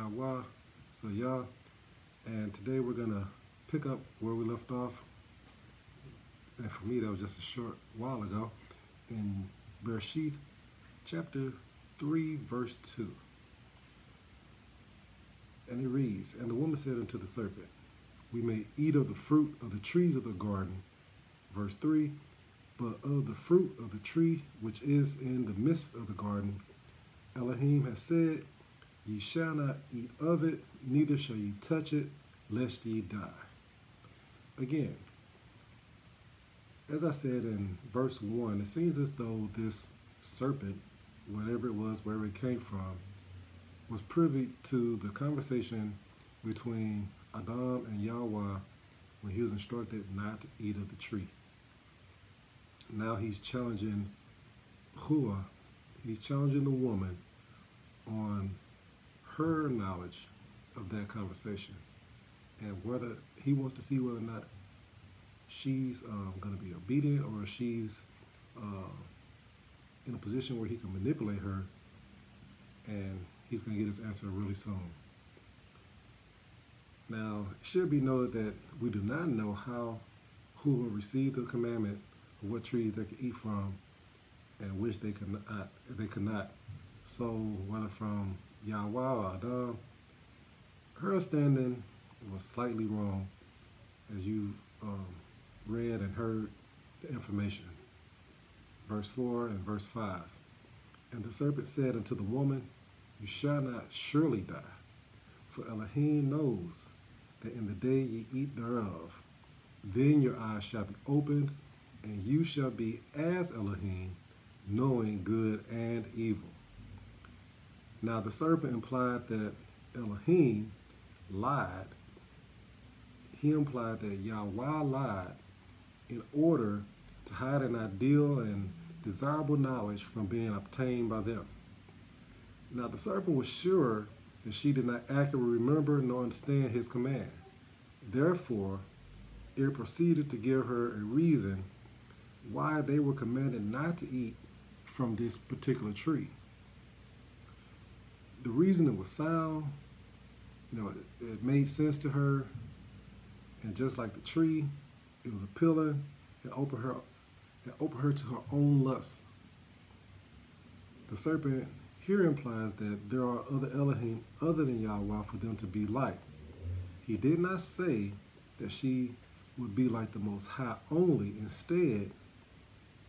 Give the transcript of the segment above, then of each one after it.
Yahweh, so Yah, and today we're going to pick up where we left off, and for me that was just a short while ago, in Bere'Shiyth chapter 3 verse 2. And it reads, "And the woman said unto the serpent, We may eat of the fruit of the trees of the garden," verse 3, "but of the fruit of the tree which is in the midst of the garden, Elohim has said, Ye shall not eat of it, neither shall ye touch it, lest ye die." Again, as I said in verse 1, it seems as though this serpent, whatever it was, wherever it came from, was privy to the conversation between Adam and Yahweh when he was instructed not to eat of the tree. Now he's challenging Hua, he's challenging the woman on her knowledge of that conversation and whether he wants to see whether or not she's going to be obedient or she's in a position where he can manipulate her, and he's going to get his answer really soon. Now, it should be noted that we do not know how Hua received the commandment of what trees they could eat from and which they could not. So, whether from Yahweh or Adam, her understanding was slightly wrong as you read and heard the information. Verse 4 and verse 5. "And the serpent said unto the woman, You shall not surely die, for Elohim knows that in the day ye eat thereof, then your eyes shall be opened, and you shall be as Elohim, knowing good and evil." Now the serpent implied that Elohim lied. He implied that Yahweh lied in order to hide an ideal and desirable knowledge from being obtained by them. Now the serpent was sure that she did not accurately remember nor understand his command. Therefore, it proceeded to give her a reason why they were commanded not to eat from this particular tree. The reasoning was sound, it made sense to her, and just like the tree, it was appealing. It opened her to her own lust. The serpent here implies that there are other Elohim other than Yahweh for them to be like. He did not say that she would be like the Most High only. Instead,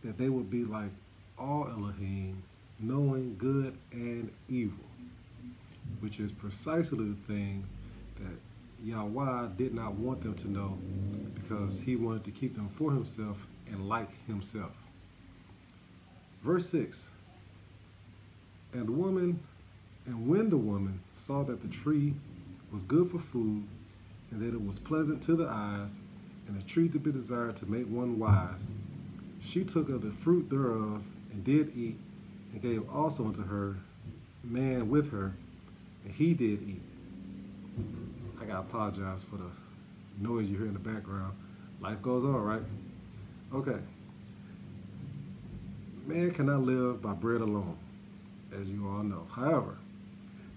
that they would be like all Elohim, knowing good and evil, which is precisely the thing that Yahweh did not want them to know, because he wanted to keep them for himself and like himself. Verse 6, "And when the woman saw that the tree was good for food, and that it was pleasant to the eyes, and a tree to be desired to make one wise, she took of the fruit thereof, and did eat, and gave also unto her man with her, and he did eat." I gotta apologize for the noise you hear in the background. Life goes on, right? Okay. Man cannot live by bread alone, as you all know. However,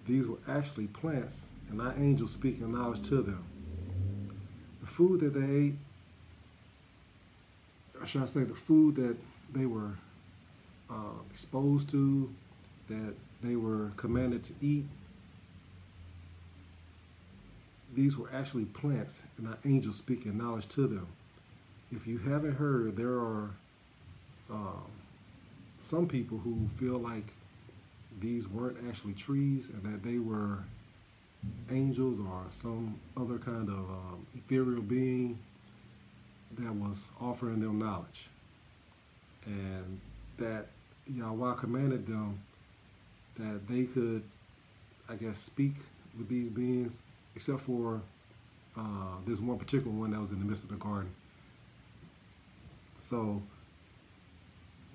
these were actually plants, and not angels speaking knowledge to them. The food that they ate, or should I say the food that they were exposed to, that they were commanded to eat, these were actually plants and not angels speaking knowledge to them. If you haven't heard, there are some people who feel like these weren't actually trees and that they were angels or some other kind of ethereal being that was offering them knowledge, and that Yahweh commanded them that they could, I guess, speak with these beings, except for this one particular one that was in the midst of the garden. So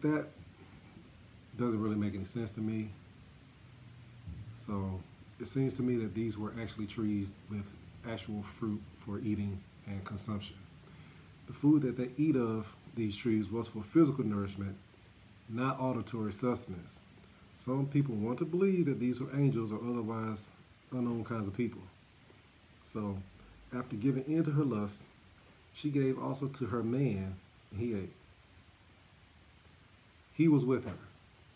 that doesn't really make any sense to me. So it seems to me that these were actually trees with actual fruit for eating and consumption. The food that they eat of these trees was for physical nourishment, not auditory sustenance. Some people want to believe that these were angels or otherwise unknown kinds of people. So after giving in to her lust, she gave also to her man, and he ate. He was with her.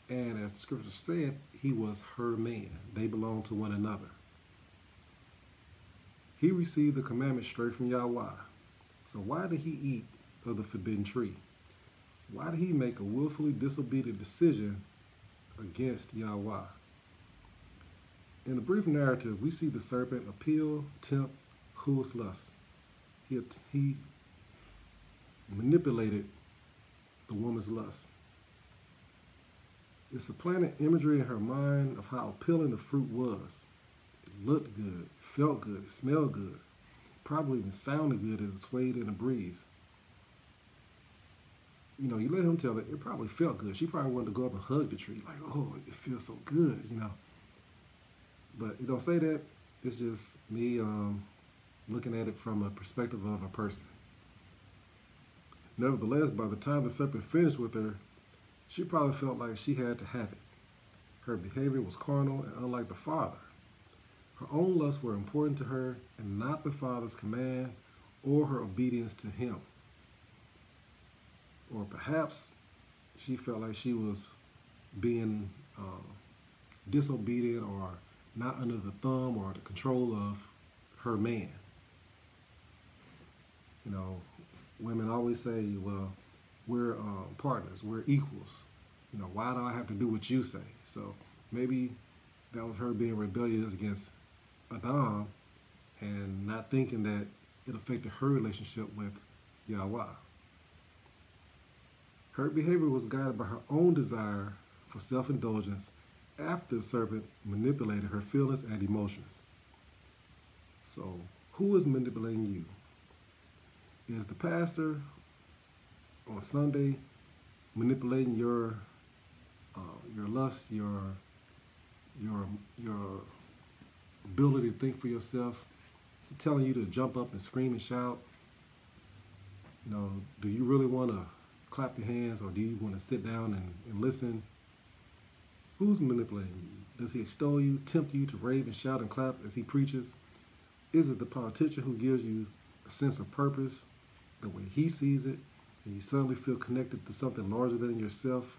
And as the scripture said, he was her man. They belonged to one another. He received the commandment straight from Yahweh. So why did he eat of the forbidden tree? Why did he make a willfully disobedient decision against Yahweh? In the brief narrative, we see the serpent appeal, tempt, whose lust. He manipulated the woman's lust. It supplanted imagery in her mind of how appealing the fruit was. It looked good, felt good, it smelled good, probably even sounded good as it swayed in a breeze. You know, you let him tell it probably felt good. She probably wanted to go up and hug the tree, like, oh, it feels so good, you know. But it don't say that. It's just me looking at it from a perspective of a person. Nevertheless, by the time the serpent finished with her, she probably felt like she had to have it. Her behavior was carnal and unlike the Father. Her own lusts were important to her and not the Father's command or her obedience to him. Or perhaps she felt like she was being disobedient or not under the thumb or the control of her man. You know, women always say, well, we're partners, we're equals. You know, why do I have to do what you say? So maybe that was her being rebellious against Adam and not thinking that it affected her relationship with Yahweh. Her behavior was guided by her own desire for self-indulgence after the serpent manipulated her feelings and emotions. So, who is manipulating you? Is the pastor on Sunday manipulating your lust, your ability to think for yourself, telling you to jump up and scream and shout? You know, do you really want to clap your hands, or do you want to sit down and listen? Who's manipulating you? Does he extol you, tempt you to rave and shout and clap as he preaches? Is it the politician who gives you a sense of purpose, the way he sees it, and you suddenly feel connected to something larger than yourself?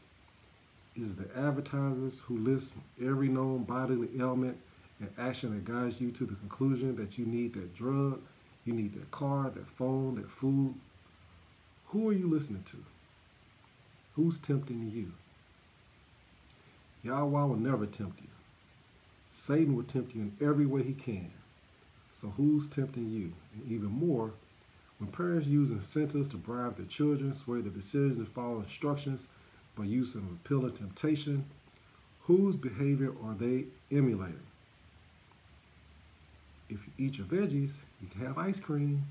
Is it the advertisers who list every known bodily ailment and action that guides you to the conclusion that you need that drug, you need that car, that phone, that food? Who are you listening to? Who's tempting you? Yahweh will never tempt you. Satan will tempt you in every way he can. So who's tempting you? And even more, when parents use incentives to bribe their children, sway their decisions and follow instructions by use of appealing temptation, whose behavior are they emulating? If you eat your veggies, you can have ice cream.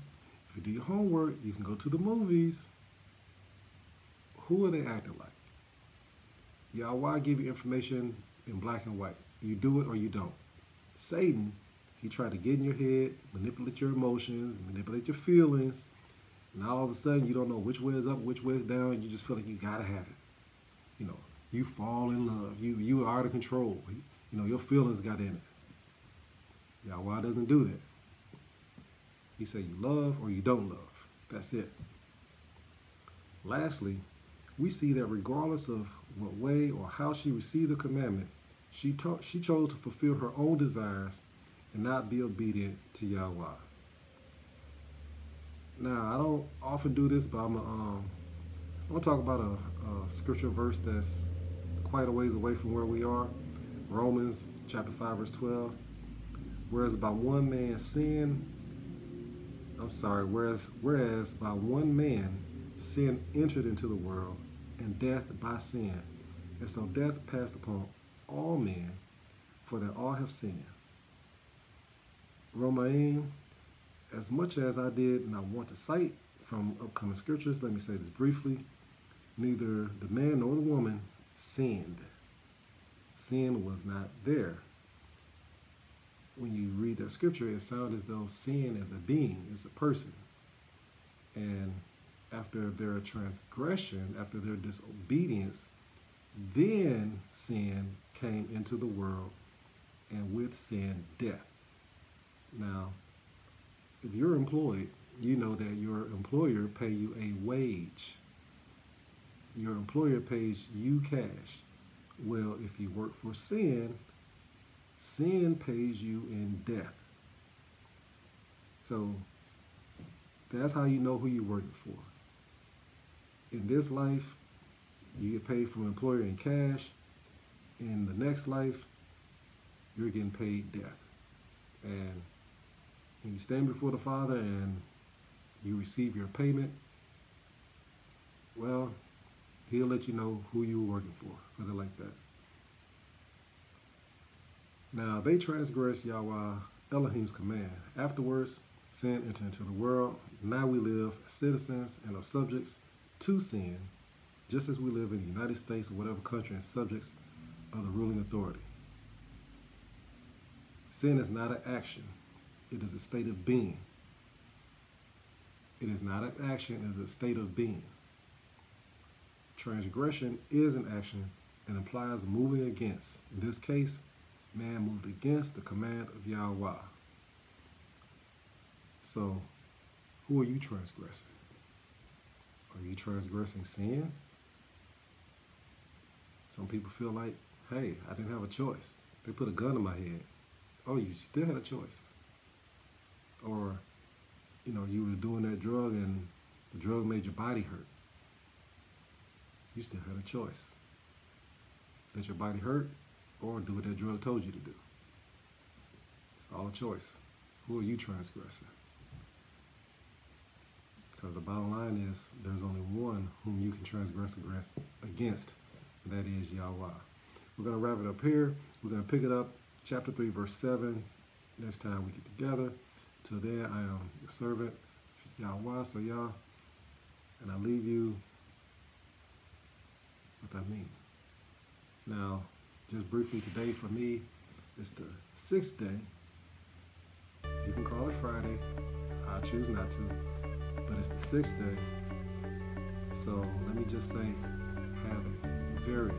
If you do your homework, you can go to the movies. Who are they acting like? Yahweh give you information in black and white. You do it or you don't. Satan, he tried to get in your head, manipulate your emotions, manipulate your feelings, and all of a sudden you don't know which way is up, which way is down, and you just feel like you gotta have it. You know, you fall in love. You are out of control. You know, your feelings got in it. Yahweh doesn't do that. He said you love or you don't love. That's it. Lastly, we see that regardless of what way or how she received the commandment, she chose to fulfill her own desires and not be obedient to Yahweh. Now, I don't often do this, but I'm going to talk about a scripture verse that's quite a ways away from where we are. Romans chapter 5, verse 12. Whereas by one man sin entered into the world, and death by sin. And so death passed upon all men, for that all have sinned. Romain, as much as I did not want to cite from upcoming scriptures, let me say this briefly. Neither the man nor the woman sinned. Sin was not there. When you read that scripture, it sounds as though sin is a being, is a person. And after their transgression, after their disobedience, then sin came into the world, and with sin, death. Now, if you're employed, you know that your employer pay you a wage. Your employer pays you cash. Well, if you work for sin, sin pays you in death. So that's how you know who you're working for. In this life, you get paid from an employer in cash. In the next life, you're getting paid death. And when you stand before the Father and you receive your payment, well, He'll let you know who you were working for. Put it like that. Now, they transgressed Yahweh Elohim's command. Afterwards, sin entered into the world. Now we live as citizens and are subjects to sin, just as we live in the United States or whatever country and subjects of the ruling authority. Sin is not an action. It is a state of being. It is not an action, it is a state of being. Transgression is an action and implies moving against. In this case, man moved against the command of Yahweh. So, who are you transgressing? Are you transgressing sin? Some people feel like, hey, I didn't have a choice. They put a gun in my head. Oh, you still had a choice. Or, you were doing that drug and the drug made your body hurt. You still had a choice. Let your body hurt or do what that drug told you to do. It's all a choice. Who are you transgressing? Because the bottom line is there's only one whom you can transgress against, and that is Yahweh. We're going to wrap it up here. We're going to pick it up, chapter 3, verse 7, next time we get together. Till then, I am your servant, Yahweh, so Yah, and I leave you with I mean. Now, just briefly today for me, it's the 6th day. You can call it Friday. I choose not to, but it's the 6th day. So let me just say, have a very